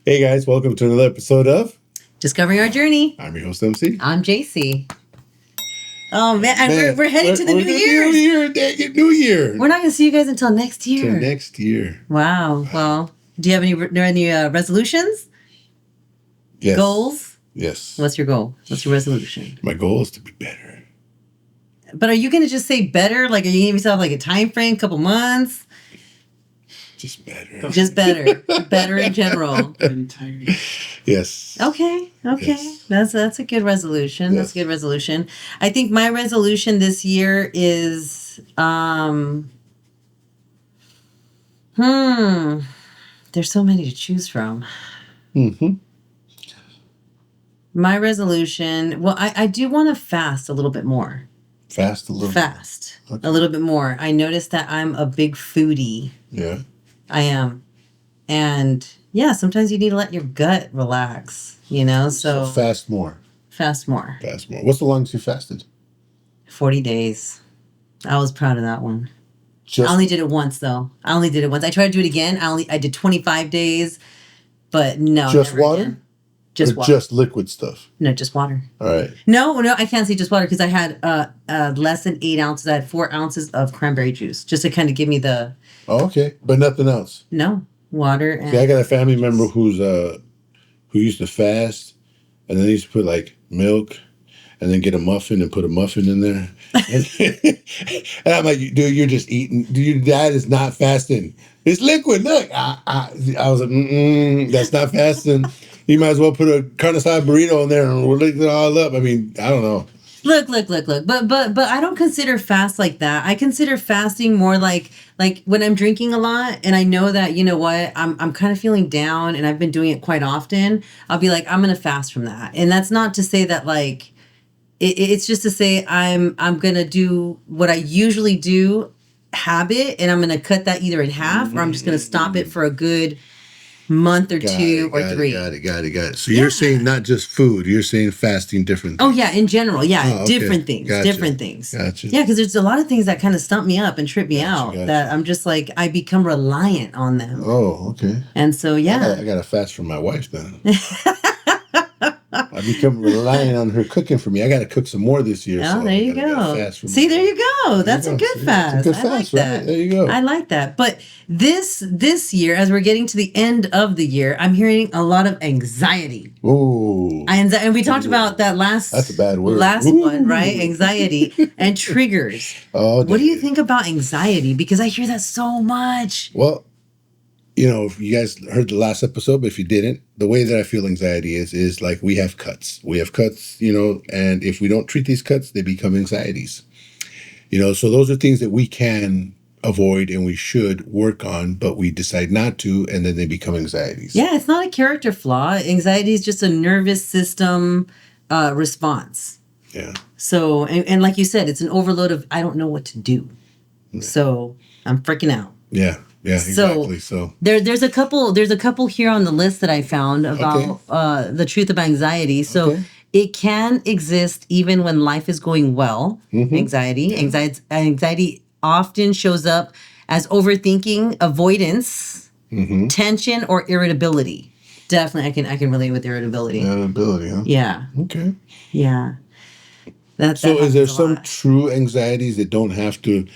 Hey guys, welcome to another episode of Discovering Our Journey. I'm your host MC. I'm JC. Oh man, and Man, we're headed to the new year. Dang it, New Year. We're not going to see you guys until next year. Till next year. Wow. Well, do you have any resolutions? Yes. Goals? Yes. What's your goal? What's your resolution? My goal is to be better. But are you going to just say better? Like, are you giving yourself like a time frame, couple months? Just better. Just better. Better in general. Yes. Okay. Yes. That's a good resolution. Yes. That's a good resolution. I think my resolution this year is there's so many to choose from. Mm-hmm. My resolution, well, I do want to fast a little bit more. Fast a little. Fast. Okay. A little bit more. I noticed that I'm a big foodie. Yeah. I am. And yeah, sometimes you need to let your gut relax, so fast more. Fast more. Fast more. What's the longest you fasted? 40 days. I was proud of that one. I Just only did it once, though. I tried to do it again. I did 25 days, but no. just never water? Again. Just or water. just liquid stuff? No, just water. All right. No, I can't say just water because I had less than 8 ounces. I had 4 ounces of cranberry juice just to kind of give me the... Oh, okay. But nothing else? No. Water and... See, I got a family member who used to fast, and then he used to put like milk, and then get a muffin and put a muffin in there. And I'm like, dude, you're just eating. Dude, that is not fasting. It's liquid. Look, I was like, that's not fasting. You might as well put a carne asada burrito in there and we'll lick it all up. I mean, I don't know. Look. But I don't consider fast like that. I consider fasting more like when I'm drinking a lot and I know that, you know what, I'm kind of feeling down and I've been doing it quite often. I'll be like, I'm going to fast from that. And that's not to say that like, it's just to say I'm going to do what I usually do, habit, and I'm going to cut that either in half or I'm just going to stop it for a good month or two or 3. Got it. So you're saying not just food, you're saying fasting different things. Oh, yeah, in general. Yeah, okay. different things. Gotcha. Different things. Gotcha. Yeah, because there's a lot of things that kind of stump me up and trip me out that I'm just like, I become reliant on them. Oh, okay. And so, yeah. I got to fast from my wife then. I become reliant on her cooking for me. I got to cook some more this year. Oh, there you go. See, there you go. That's a good fast. It's a good fast, I like that. Right? There you go. I like that. But this year, as we're getting to the end of the year, I'm hearing a lot of anxiety. Ooh. And we talked about that last. That's a bad word. Last one, right? Anxiety and triggers. Oh, what do you think about anxiety? Because I hear that so much. Well, if you guys heard the last episode, but if you didn't, the way that I feel anxiety is like we have cuts. We have cuts, and if we don't treat these cuts, they become anxieties. So those are things that we can avoid and we should work on, but we decide not to, and then they become anxieties. Yeah, it's not a character flaw. Anxiety is just a nervous system response. Yeah. So, and like you said, it's an overload of, I don't know what to do. Yeah. So I'm freaking out. Yeah. Yeah, exactly. So there's a couple here on the list that I found about the truth of anxiety. So it can exist even when life is going well. Mm-hmm. Anxiety often shows up as overthinking, avoidance, tension, or irritability. Definitely, I can relate with irritability. Irritability, huh? Yeah. Okay. Yeah. So is there some true anxieties that don't have to?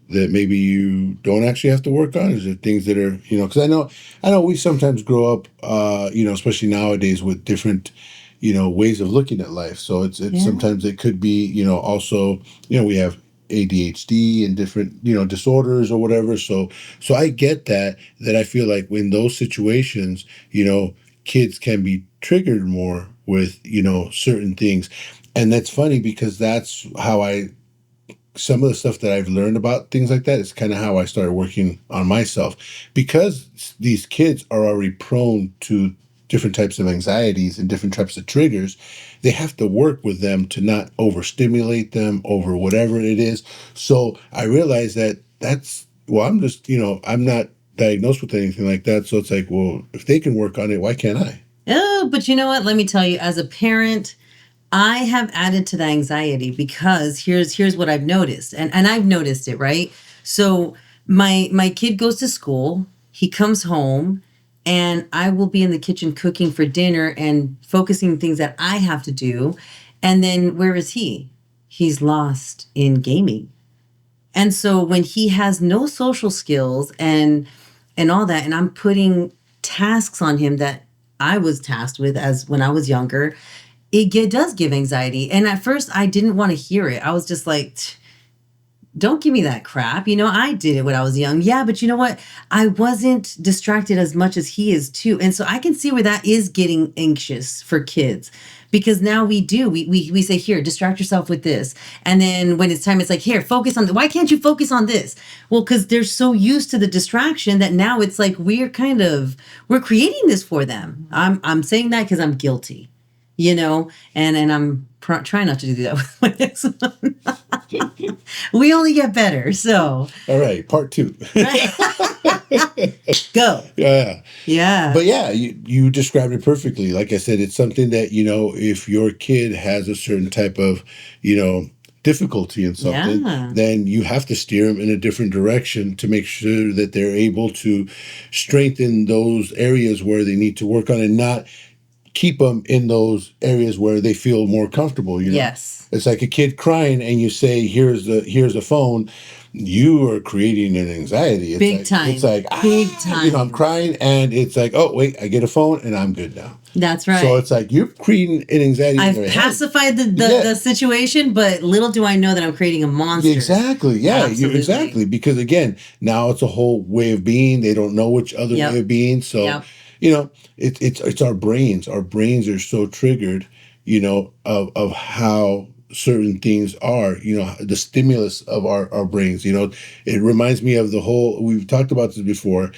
That maybe you don't actually have to work on? Is there things that are, because I know we sometimes grow up, especially nowadays with different, ways of looking at life. So it's sometimes it could be, also, we have ADHD and different, disorders or whatever. So I get that I feel like in those situations, kids can be triggered more with, certain things. And that's funny because that's how some of the stuff that I've learned about things like that is kind of how I started working on myself, because these kids are already prone to different types of anxieties and different types of triggers. They have to work with them to not overstimulate them over whatever it is. So I realized I'm just, I'm not diagnosed with anything like that. So it's like, well, if they can work on it, why can't I? Oh, but you know what? Let me tell you, as a parent, I have added to the anxiety because here's what I've noticed. And I've noticed it, right? So my kid goes to school, he comes home, and I will be in the kitchen cooking for dinner and focusing things that I have to do. And then where is he? He's lost in gaming. And so when he has no social skills and all that, and I'm putting tasks on him that I was tasked with as when I was younger, does give anxiety. And at first I didn't want to hear it. I was just like, don't give me that crap. I did it when I was young. Yeah, but you know what? I wasn't distracted as much as he is too. And so I can see where that is getting anxious for kids, because now we say, here, distract yourself with this. And then when it's time, it's like, here, focus on why can't you focus on this? Well, because they're so used to the distraction that now it's like we're creating this for them. I'm saying that because I'm guilty, and I'm trying not to do that with my next one. We only get better. So, all right, part 2. Go. Yeah. Yeah. But yeah, you described it perfectly. Like I said, it's something that, if your kid has a certain type of, difficulty in something, then you have to steer them in a different direction to make sure that they're able to strengthen those areas where they need to work on, and not keep them in those areas where they feel more comfortable. Yes. It's like a kid crying and you say, here's a phone. You are creating an anxiety. Big time. It's like, big time. I'm crying, and it's like, oh, wait, I get a phone and I'm good now. That's right. So it's like you're creating an anxiety. I've pacified the situation, but little do I know that I'm creating a monster. Exactly. Yeah, exactly. Because again, now it's a whole way of being. They don't know which other way of being. So, it's our brains. Our brains are so triggered, of how certain things are, the stimulus of our brains. It reminds me of we've talked about this before,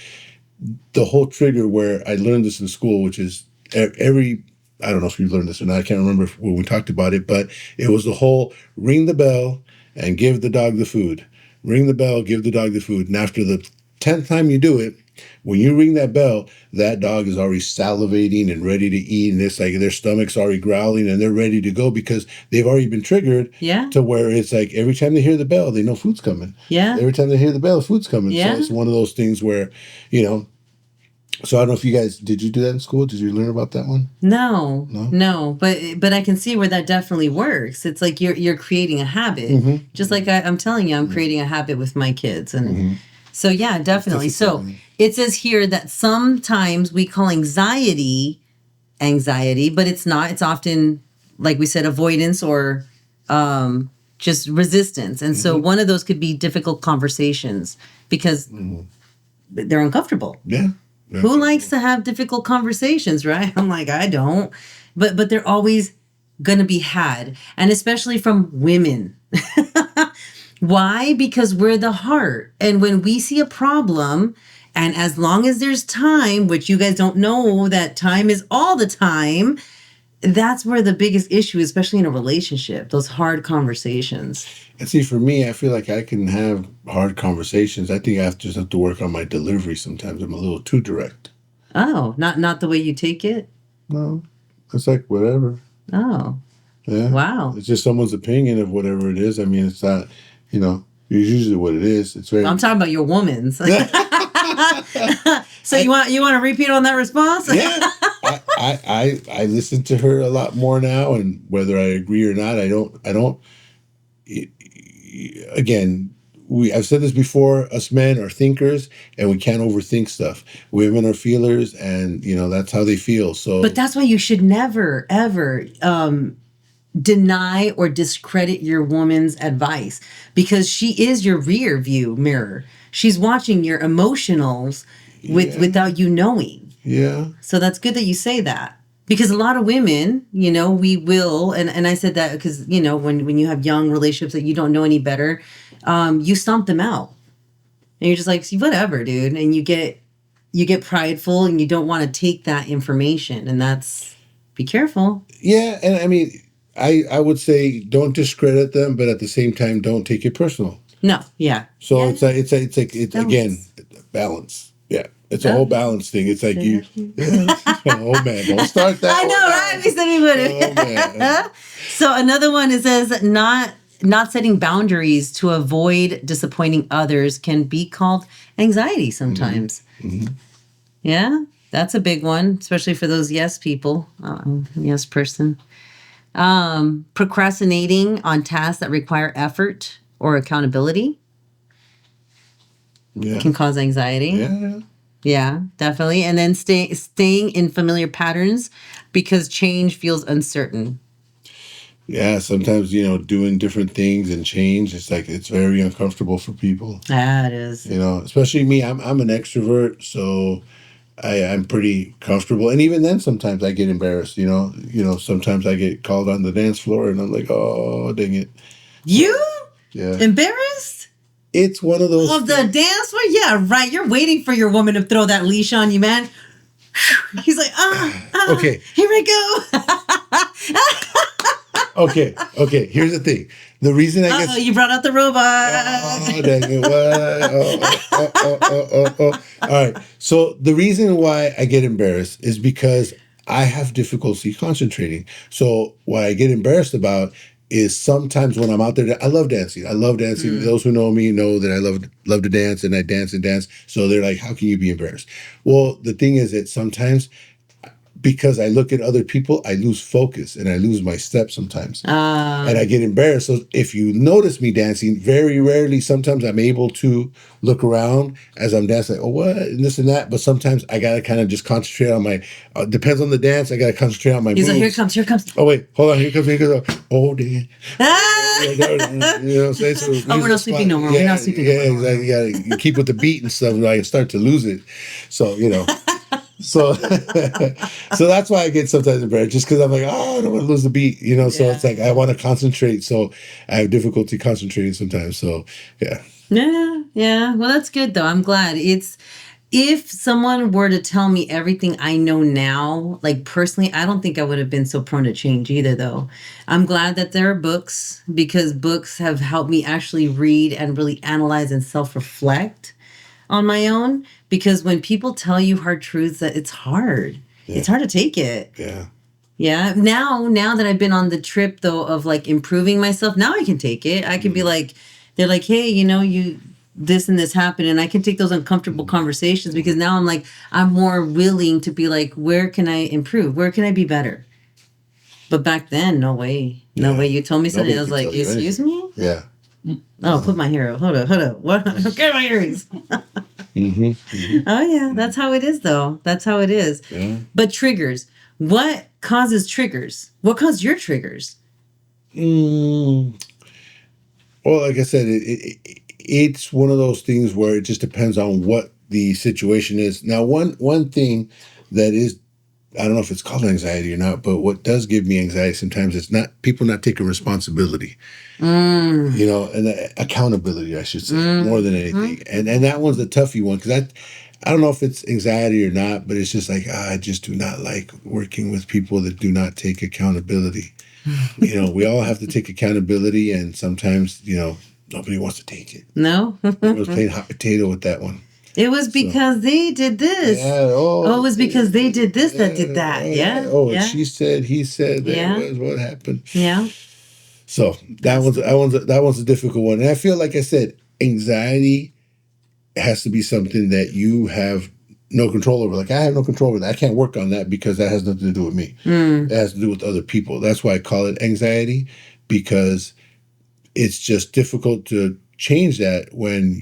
the whole trigger where I learned this in school, which is I don't know if you've learned this or not, I can't remember when we talked about it, but it was the whole ring the bell and give the dog the food. Ring the bell, give the dog the food. And after the 10th time you do it, when you ring that bell, that dog is already salivating and ready to eat, and it's like their stomach's already growling and they're ready to go because they've already been triggered to where it's like every time they hear the bell, they know food's coming. Yeah. Every time they hear the bell, food's coming. Yeah. So it's one of those things where, so I don't know if you guys, did you do that in school? Did you learn about that one? No. But I can see where that definitely works. It's like you're creating a habit. Just like I'm telling you, I'm creating a habit with my kids. And so, yeah, definitely. So it says here that sometimes we call anxiety, but it's not. It's often, like we said, avoidance or just resistance. And so one of those could be difficult conversations because they're uncomfortable. Yeah. Who likes to have difficult conversations, right? I'm like, I don't. But they're always going to be had. And especially from women. Why? Because we're the heart. And when we see a problem, and as long as there's time, which you guys don't know that time is all the time, that's where the biggest issue is, especially in a relationship, those hard conversations. And see, for me, I feel like I can have hard conversations. I think I just have to work on my delivery sometimes. I'm a little too direct. Oh, not the way you take it? No, it's like whatever. Oh. Yeah. Wow. It's just someone's opinion of whatever it is. I mean, it's not, it's usually what it is. It's very. I'm talking about your woman's. So you want to repeat on that response? Yeah. I listen to her a lot more now, and whether I agree or not, I don't. Again, I've said this before. Us men are thinkers, and we can't overthink stuff. Women are feelers, and that's how they feel. So, but that's why you should never ever deny or discredit your woman's advice, because she is your rear view mirror. She's watching your emotionals without you knowing. Yeah. So that's good that you say that, because a lot of women, we will, and I said that because, when you have young relationships that you don't know any better, you stomp them out. And you're just like, whatever, dude. And you get prideful and you don't want to take that information. And be careful. Yeah. And I mean, I would say don't discredit them, but at the same time, don't take it personal. No. Yeah. So it's balance. Again, balance. Yeah. It's a whole balance thing. It's like oh man, don't start that. I know, right? We said we would. Oh man. So another one, it says not setting boundaries to avoid disappointing others can be called anxiety sometimes. Mm-hmm. Yeah. That's a big one, especially for those yes people. Yes person. Procrastinating on tasks that require effort or accountability can cause anxiety. Yeah. Yeah, definitely. And then staying in familiar patterns because change feels uncertain. Yeah, sometimes, doing different things and change, it's like it's very uncomfortable for people. Yeah, it is. Especially me. I'm an extrovert, so I'm pretty comfortable. And even then sometimes I get embarrassed, sometimes I get called on the dance floor and I'm like, oh dang it. You Yeah. embarrassed? It's one of those of the dance floor? Yeah, right. You're waiting for your woman to throw that leash on you, man. He's like, okay. Here we go. Okay. Here's the thing. The reason I get... Oh, you brought out the robot. Oh, dang it. What? All right. So the reason why I get embarrassed is because I have difficulty concentrating. So what I get embarrassed about is sometimes when I'm out there, I love dancing. Those who know me know that I love to dance, and I dance and dance. So they're like, how can you be embarrassed? Well, the thing is that sometimes, because I look at other people, I lose focus and I lose my step sometimes. And I get embarrassed. So if you notice me dancing, very rarely, sometimes I'm able to look around as I'm dancing, like, oh, what? And this and that. But sometimes I got to kind of just concentrate on my, depends on the dance, I got to concentrate on my moves. He's like, here comes. Oh, wait, hold on, here comes. Oh, dang. You know what I'm saying? So we're not sleeping no more. Yeah, we're not sleeping no more. Yeah, exactly. You keep with the beat and stuff, and I start to lose it. So, So, so that's why I get sometimes embarrassed, just because I'm like, oh, I don't want to lose the beat, So it's like I want to concentrate, so I have difficulty concentrating sometimes. So, yeah. Yeah. Well, that's good though. I'm glad. If someone were to tell me everything I know now, like personally, I don't think I would have been so prone to change either, though. I'm glad that there are books, because books have helped me actually read and really analyze and self-reflect on my own. Because when people tell you hard truths, that it's hard. Yeah. It's hard to take it. Yeah. Yeah. Now that I've been on the trip though of like improving myself, now I can take it. I can be like, they're like, hey, you this and this happened, and I can take those uncomfortable conversations, because now I'm more willing to be like, where can I improve? Where can I be better? But back then, no way. No way. You told me something. I was like, excuse me? Yeah. Oh, put my hair up. Hold up. What? Get my earrings. Oh, yeah. That's how it is, though. That's how it is. Yeah. But triggers. What causes triggers? What caused your triggers? Well, like I said, it's one of those things where it just depends on what the situation is. Now, one thing that is, I don't know if it's called anxiety or not, but what does give me anxiety sometimes is not people not taking responsibility, and accountability, I should say, more than anything. And that one's a toughie one, because I don't know if it's anxiety or not, but it's just like, I just do not like working with people that do not take accountability. We all have to take accountability, and sometimes, nobody wants to take it. No. I was playing hot potato with that one. It was because they did this. Yeah, it was because they did this that did that. Yeah. Yeah. She said, he said, that was what happened. Yeah. So that one's a difficult one. And I feel like I said, anxiety has to be something that you have no control over. Like, I have no control over that. I can't work on that because that has nothing to do with me. It has to do with other people. That's why I call it anxiety, because it's just difficult to change that when,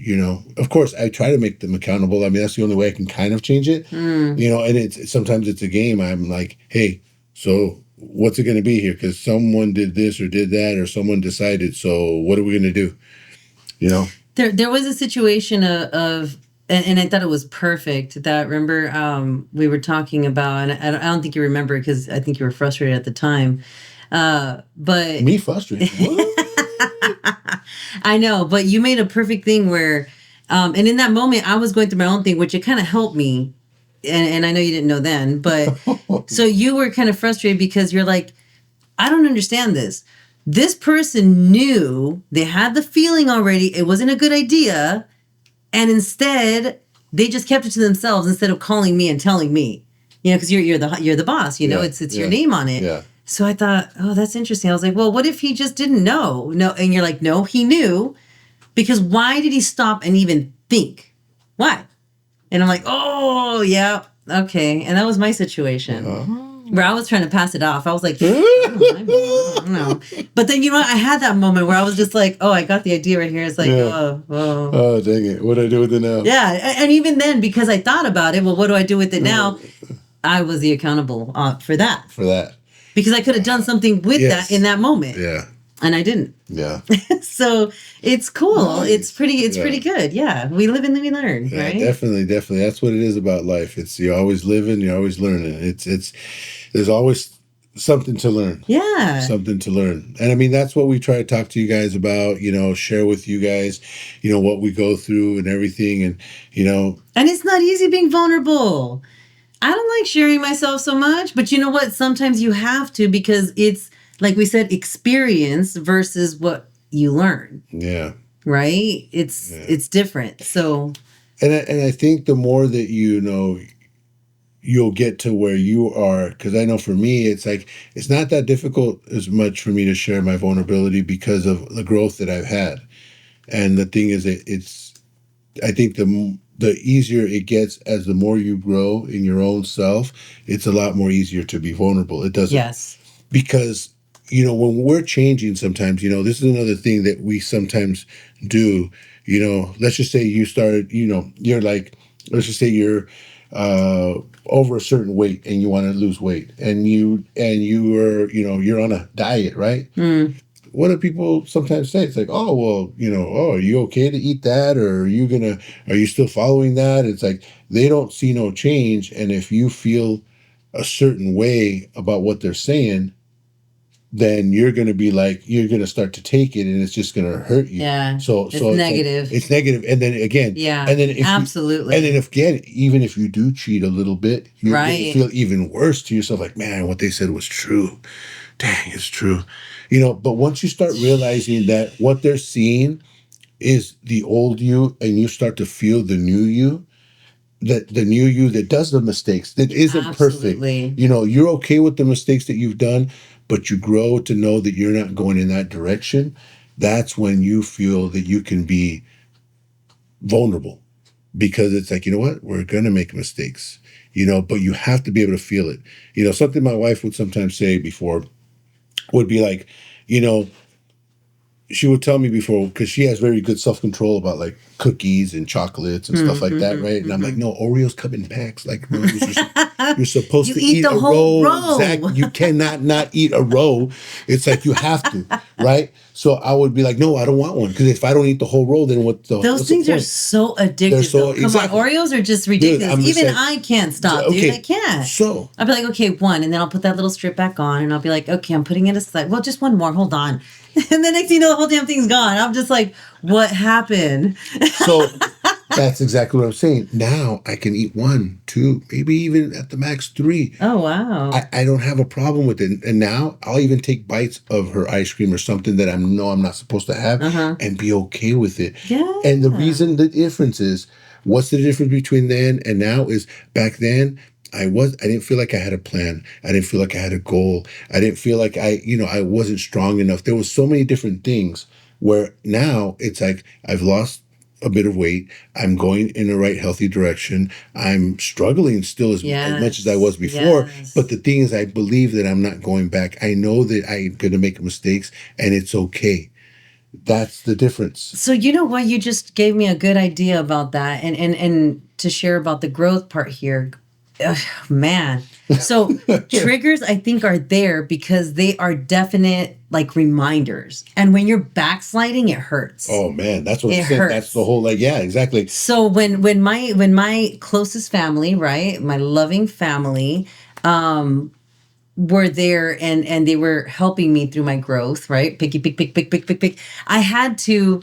of course, I try to make them accountable. I mean, that's the only way I can kind of change it, and sometimes it's a game. I'm like, hey, so what's it going to be here? Because someone did this or did that, or someone decided, so what are we going to do? There was a situation of and I thought it was perfect, that, remember, we were talking about, and I don't think you remember, because I think you were frustrated at the time, but... Me frustrated? What? I know, but you made a perfect thing where, and in that moment, I was going through my own thing, which it kind of helped me. And I know you didn't know then, but so you were kind of frustrated because you're like, I don't understand this. This person knew, they had the feeling already, it wasn't a good idea. And instead, they just kept it to themselves instead of calling me and telling me, because you're the boss, it's your name on it. Yeah. So I thought, oh, that's interesting. I was like, well, what if he just didn't know? No. And you're like, no, he knew. Because why did he stop and even think? Why? And I'm like, oh, yeah, Okay. And that was my situation. Where I was trying to pass it off. I was like, I don't know. But then, I had that moment where I was just like, oh, I got the idea right here. It's like, oh, dang it. What do I do with it now? Yeah. And even then, because I thought about it, well, what do I do with it now? I was the accountable for that. For that. Because I could have done something with that in that moment. Yeah. And I didn't. Yeah. So it's cool. Nice. It's pretty good. Yeah. We live and we learn. Yeah, right? Definitely. That's what it is about life. It's you're always living, you're always learning. It's there's always something to learn. Yeah. Something to learn. And I mean that's what we try to talk to you guys about, share with you guys, what we go through and everything and And it's not easy being vulnerable. I don't like sharing myself so much, but you know what? Sometimes you have to because it's like we said, experience versus what you learn. Yeah. Right? It's different. So and I think the more that you'll get to where you are, because I know for me it's like it's not that difficult as much for me to share my vulnerability because of the growth that I've had. And the thing is I think the easier it gets as the more you grow in your own self, it's a lot more easier to be vulnerable. It doesn't. Yes. Because when we're changing sometimes, this is another thing that we sometimes do, let's just say you started, you're like, let's just say you're over a certain weight and you want to lose weight and you are, you're on a diet, right? Mm. What do people sometimes say? It's like, oh, well, are you okay to eat that? Or are you still following that? It's like, they don't see no change. And if you feel a certain way about what they're saying, then you're going to be like, you're going to start to take it and it's just going to hurt you. Yeah. So it's negative. Like, it's negative. And then again, yeah. And then if absolutely. Even if you do cheat a little bit, you're right. going to feel even worse to yourself. Like, man, what they said was true. Dang, it's true. But once you start realizing that what they're seeing is the old you and you start to feel the new you, that the new you that does the mistakes, that isn't absolutely. perfect. You're okay with the mistakes that you've done, but you grow to know that you're not going in that direction. That's when you feel that you can be vulnerable because it's like, you know what, we're going to make mistakes, but you have to be able to feel it. Something my wife would sometimes say before would be like, she would tell me before, because she has very good self-control about like cookies and chocolates and stuff like that, right? And I'm like, no, Oreos come in packs. Like, no, you're supposed to eat a row. Exactly. You cannot not eat a row. It's like you have to, right? So I would be like, no, I don't want one, because if I don't eat the whole row, then those things are so addictive. They're so, come on, Oreos are just ridiculous. Dude, even I can't stop, dude. I can't. So I'll be like, okay, one, and then I'll put that little strip back on, and I'll be like, okay, I'm putting it aside. Well, just one more. Hold on. And the next thing you know, the whole damn thing's gone. I'm just like, what happened? So that's exactly what I'm saying. Now I can eat 1, 2, maybe even at the max 3. Oh, wow. I don't have a problem with it. And now I'll even take bites of her ice cream or something that I know I'm not supposed to have and be okay with it. Yeah. And the reason, the difference is, what's the difference between then and now is back then, I didn't feel like I had a plan. I didn't feel like I had a goal. I didn't feel like I wasn't strong enough. There was so many different things where now it's like I've lost a bit of weight. I'm going in the right healthy direction. I'm struggling still as much as I was before. Yes. But the thing is, I believe that I'm not going back. I know that I'm going to make mistakes and it's okay. That's the difference. So you know what? You just gave me a good idea about that. And to share about the growth part here. Ugh, man. So triggers, I think, are there because they are definite like reminders. And when you're backsliding, it hurts. Oh man, that's what it hurts. That's the whole yeah, exactly. So when my closest family, right, my loving family, were there and they were helping me through my growth, right? Pick. I had to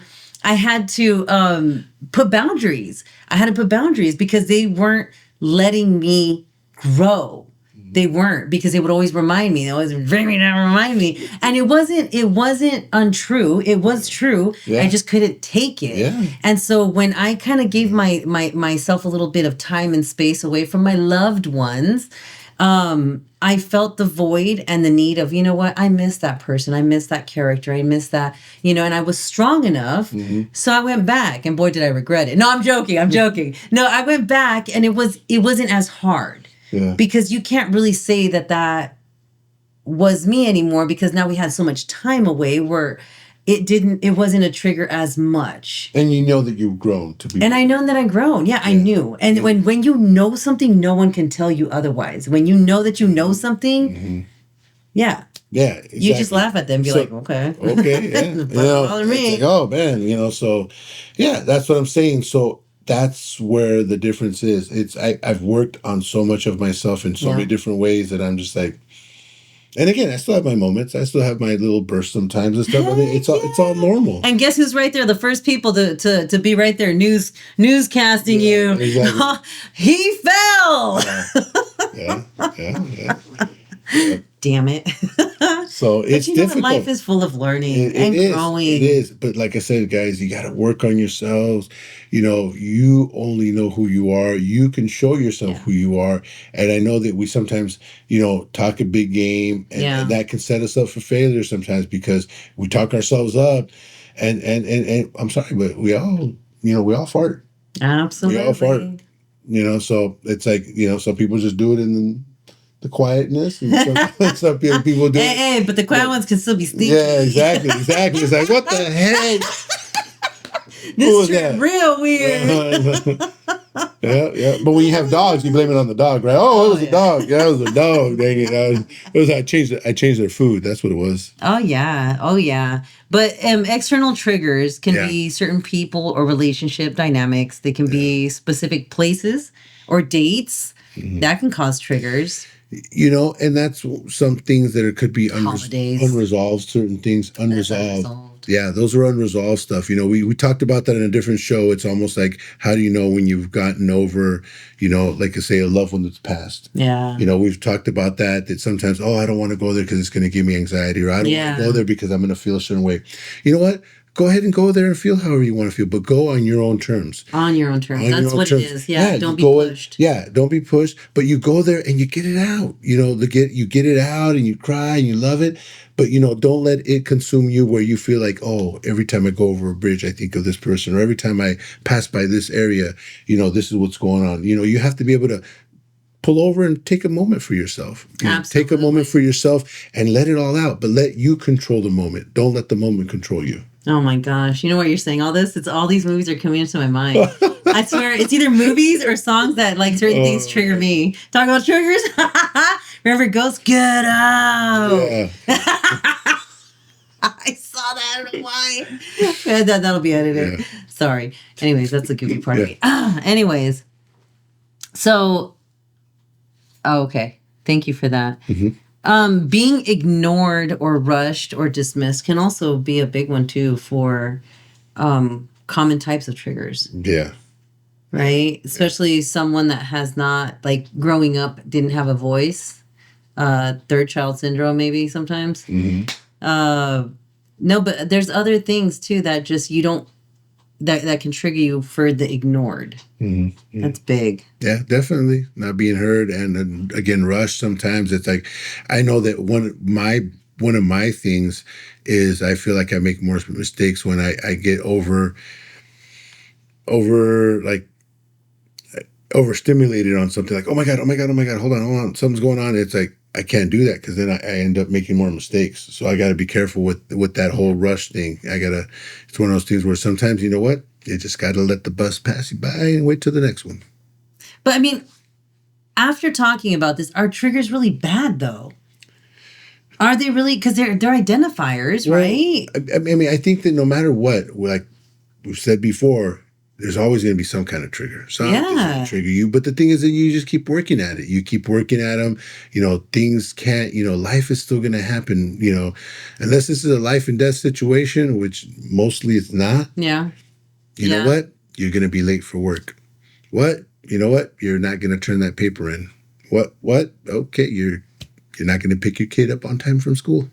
put boundaries. I had to put boundaries because they weren't letting me grow. They weren't, because they would always remind me. They always bring me down, remind me. And it wasn't untrue. It was true. Yeah. I just couldn't take it. Yeah. And so when I kind of gave myself a little bit of time and space away from my loved ones, I felt the void and the need of, you know what, I miss that person. I miss that character. I miss that, and I was strong enough. So I went back and boy, did I regret it. No, I'm joking. I'm joking. No, I went back and it wasn't as hard because you can't really say that was me anymore because now we had so much time away where it wasn't a trigger as much. And you know that you've grown to be. And I know that I've grown. Yeah, I knew. And when you know something, no one can tell you otherwise. When you know that you know something, yeah. Yeah, exactly. You just laugh at them and be like, okay. Okay, yeah. Doesn't bother me. Like, oh, man, so, yeah, that's what I'm saying. So that's where the difference is. I've worked on so much of myself in so many different ways that I'm just like, and again, I still have my moments. I still have my little bursts sometimes and stuff. I mean, it's all normal. And guess who's right there? The first people to be right there, newscasting you. Exactly. He fell. Yeah. Damn it. So it's difficult. Life is full of learning and growing. It is. But like I said, guys, you got to work on yourselves. You only know who you are. You can show yourself who you are. And I know that we sometimes, talk a big game and that can set us up for failure sometimes because we talk ourselves up and I'm sorry, but we all fart. Absolutely. We all fart. So it's like, some people just do it in the quietness, and some people do it. Hey, but the quiet ones can still be sneaky. Yeah, exactly. It's like, what the heck? This trip real weird. Yeah. But when you have dogs, you blame it on the dog, right? Oh, it was a dog. Yeah, it was a dog. Dang it! I changed their food. That's what it was. Oh yeah. But external triggers can be certain people or relationship dynamics. They can be specific places or dates that can cause triggers. And that's some things that could be unresolved, certain things unresolved. Yeah, those are unresolved stuff. We talked about that in a different show. It's almost like, how do you know when you've gotten over, like I say, a loved one that's passed? Yeah. We've talked about that sometimes, I don't want to go there because it's going to give me anxiety, or I don't want to go there because I'm going to feel a certain way. You know what? Go ahead and go there and feel however you want to feel, but go on your own terms. On your own terms. That's what it is. Yeah, don't be pushed. Don't be pushed. But you go there and you get it out. You get it out and you cry and you love it. But, don't let it consume you where you feel like, every time I go over a bridge, I think of this person. Or every time I pass by this area, this is what's going on. You have to be able to pull over and take a moment for yourself. Take a moment for yourself and let it all out. But let you control the moment. Don't let the moment control you. Oh my gosh. You know what you're saying? All this, it's all these movies are coming into my mind. I swear it's either movies or songs that like certain things trigger me. Talk about triggers. Remember Ghost? Get out. Yeah. I saw that. I don't know why. That'll be edited. Yeah. Sorry. Anyways, that's the goofy part of me. Anyways. So, okay. Thank you for that. Being ignored or rushed or dismissed can also be a big one too for common types of triggers. Yeah. Right? Especially someone that has not, like, growing up, didn't have a voice. Third child syndrome, maybe sometimes. No, but there's other things too that just that can trigger you for the ignored. That's big. Yeah, definitely. Not being heard and again, rushed sometimes. It's like, I know that one of my things is I feel like I make more mistakes when I get overstimulated on something, like, oh my God, hold on, something's going on. It's like, I can't do that because then I end up making more mistakes. So I got to be careful with that whole rush thing. It's one of those things where sometimes, you know what? You just got to let the bus pass you by and wait till the next one. But I mean, after talking about this, are triggers really bad though? Are they really? Because they're identifiers, right? I mean, I think that no matter what, like we've said before, there's always going to be some kind of trigger. Something's going to trigger you. But the thing is that you just keep working at it. You keep working at them. Things can't, life is still going to happen, unless this is a life and death situation, which mostly it's not. Yeah. You know what? You're going to be late for work. What? You know what? You're not going to turn that paper in. What? Okay. You're not going to pick your kid up on time from school.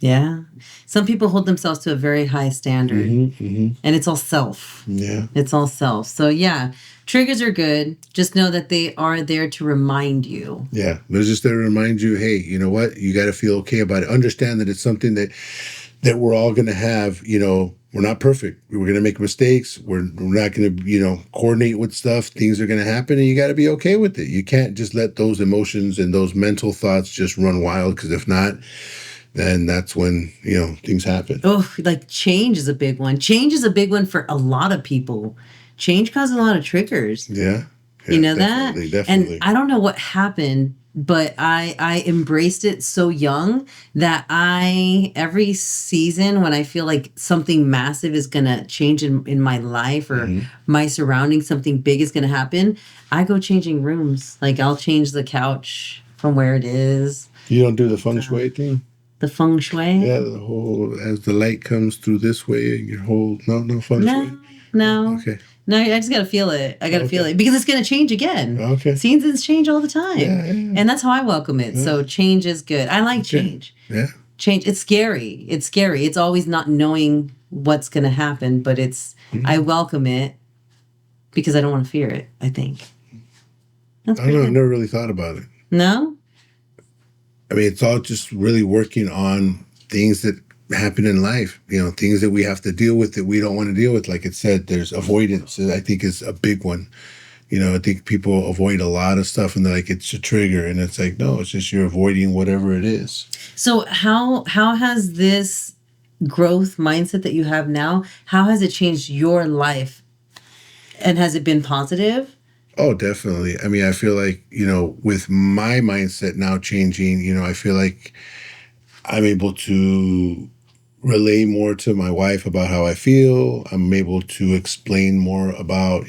Yeah. Some people hold themselves to a very high standard, and it's all self. Yeah. It's all self. So, yeah, triggers are good. Just know that they are there to remind you. Yeah. They're just there to remind you, hey, you know what? You got to feel okay about it. Understand that it's something that we're all going to have. We're not perfect. We're going to make mistakes. We're not going to, coordinate with stuff. Things are going to happen, and you got to be okay with it. You can't just let those emotions and those mental thoughts just run wild, because if not, then that's when, things happen. Oh, like change is a big one. Change is a big one for a lot of people. Change causes a lot of triggers. Yeah. You know that? Definitely. And I don't know what happened, but I embraced it so young that every season when I feel like something massive is going to change in my life, or my surroundings, something big is going to happen, I go changing rooms. Like, I'll change the couch from where it is. You don't do the feng shui thing? The feng shui? Yeah, the whole, as the light comes through this way, your whole, no feng shui? No. Okay. No, I just got to feel it. I got to feel it, because it's going to change again. Okay. Seasons change all the time. Yeah. And that's how I welcome it. Yeah. So change is good. I like change. Yeah. Change. It's scary. It's scary. It's always not knowing what's going to happen, but I welcome it because I don't want to fear it, I think. I don't know. I've never really thought about it. No? I mean, it's all just really working on things that happen in life, things that we have to deal with that we don't want to deal with. Like it said, there's avoidance, I think, is a big one. I think people avoid a lot of stuff, and they're like, it's a trigger, and it's like, no, it's just you're avoiding whatever it is. So how has this growth mindset that you have now, how has it changed your life, and has it been positive? Oh, definitely. I mean, I feel like, with my mindset now changing, I feel like I'm able to relay more to my wife about how I feel. I'm able to explain more about,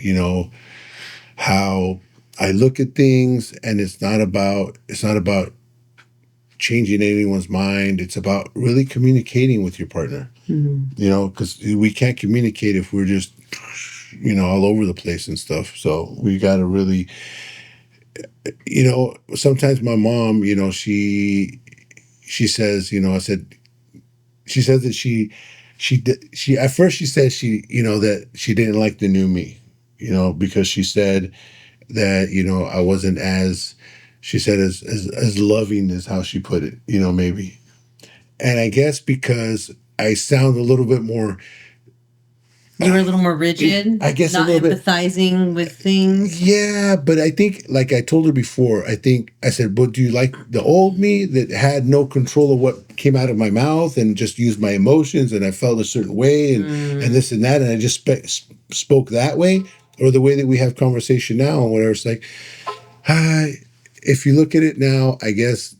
how I look at things, and it's not about changing anyone's mind. It's about really communicating with your partner, because we can't communicate if we're just, all over the place and stuff. So we got to really, sometimes my mom, she says, she says that she at first she said that she didn't like the new me, because she said that, I wasn't as, she said, as loving as how she put it, maybe. And I guess because I sound a little bit more, you were a little more rigid, I guess, not empathizing with things. Yeah, but I think, like I told her before, I said, but do you like the old me that had no control of what came out of my mouth and just used my emotions, and I felt a certain way, and this and that, and I just spoke that way? Or the way that we have conversation now and whatever? It's like, if you look at it now, I guess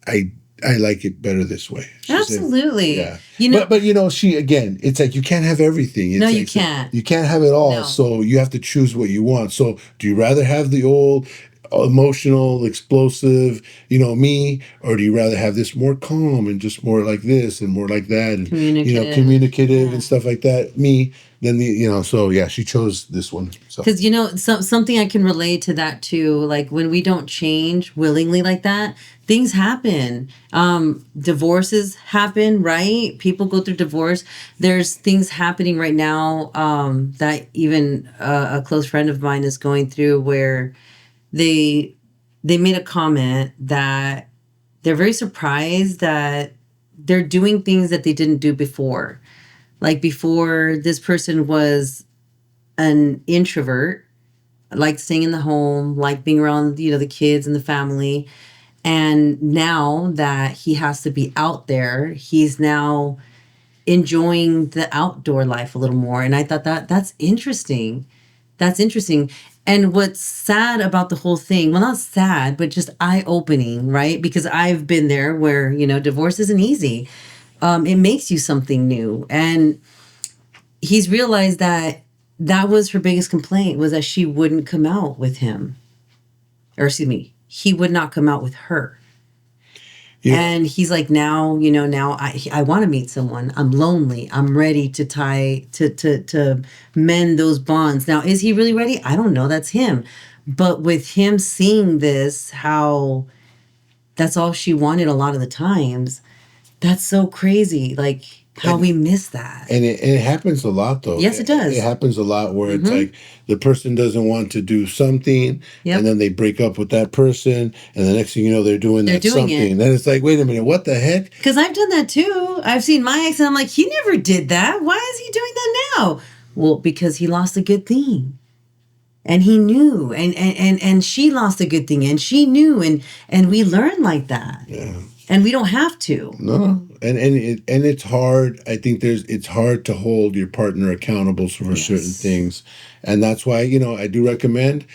I like it better this way. Absolutely. Said, yeah. But she, again, it's like you can't have everything. No, like, you can't. You can't have it all. No. So you have to choose what you want. So do you rather have the old emotional, explosive, me, or do you rather have this more calm and just more like this and more like that, and communicative and stuff like that? Me. Then so yeah, she chose this one. Because something I can relate to that too. Like when we don't change willingly like that, things happen. Divorces happen, right? People go through divorce. There's things happening right now that even a close friend of mine is going through, where they made a comment that they're very surprised that they're doing things that they didn't do before. Like before, this person was an introvert, liked staying in the home, liked being around, the kids and the family. And now that he has to be out there, he's now enjoying the outdoor life a little more. And I thought that's interesting. That's interesting. And what's sad about the whole thing, well, not sad, but just eye-opening, right? Because I've been there where, divorce isn't easy. It makes you something new. And he's realized that was her biggest complaint, was that she wouldn't come out with him. Or excuse me, he would not come out with her. Yeah. And he's like, now I want to meet someone. I'm lonely. I'm ready to mend those bonds. Now, is he really ready? I don't know. That's him. But with him seeing this, how that's all she wanted a lot of the times. That's so crazy. Like how we miss that. And it happens a lot, though. Yes, it does. It happens a lot where it's like the person doesn't want to do something, and then they break up with that person, and the next thing you know, they're doing something. Then it's like, wait a minute, what the heck? Because I've done that too. I've seen my ex, and I'm like, he never did that. Why is he doing that now? Well, because he lost a good thing. And he knew, and she lost a good thing, and she knew, and we learn like that. Yeah. And we don't have to. No, and it's hard. I think it's hard to hold your partner accountable for certain things, and that's why I do recommend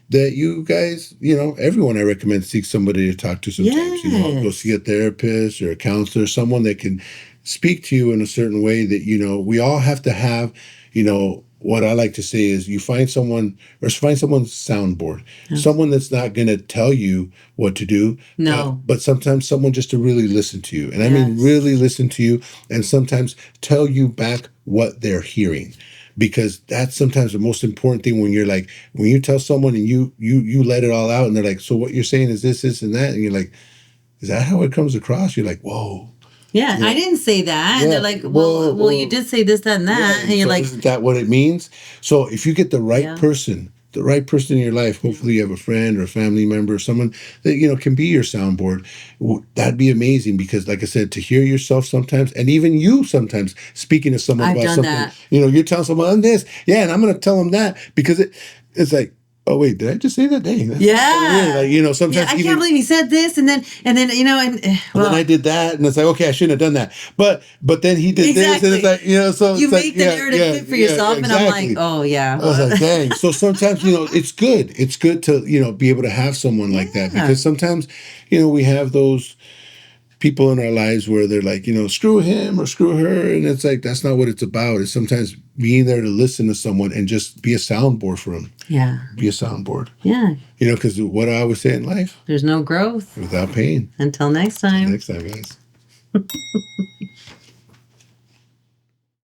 that you guys, everyone I recommend seek somebody to talk to sometimes. Go see a therapist or a counselor, someone that can speak to you in a certain way that we all have to have. What I like to say is you find someone's soundboard, someone that's not going to tell you what to do. No. But sometimes someone just to really listen to you. And I mean, really listen to you, and sometimes tell you back what they're hearing. Because that's sometimes the most important thing when you tell someone and you let it all out, and they're like, so what you're saying is this, and that. And you're like, is that how it comes across? You're like, whoa. Yeah, I didn't say that. And they're like, well, you did say this, that, and that. And you're like, isn't that what it means? So if you get the right person in your life, hopefully you have a friend or a family member, someone that, can be your soundboard, that'd be amazing. Because like I said, to hear yourself sometimes, and even you sometimes speaking to someone about something, you're telling someone this, and I'm going to tell them that, because it's like, oh wait, did I just say that? Dang, that's weird. Like, sometimes I can't believe he said this, and then and then I did that, and it's like, okay, I shouldn't have done that, but then he did this, and it's like, so you it's make the narrative fit for yourself, and I'm like, oh yeah. I was like, dang. So sometimes it's good to be able to have someone like that, because sometimes we have those people in our lives where they're like, screw him or screw her. And it's like, that's not what it's about. It's sometimes being there to listen to someone and just be a soundboard for them. Yeah. Be a soundboard. Yeah. Because what I always say in life, there's no growth without pain. Until next time. Next time, guys.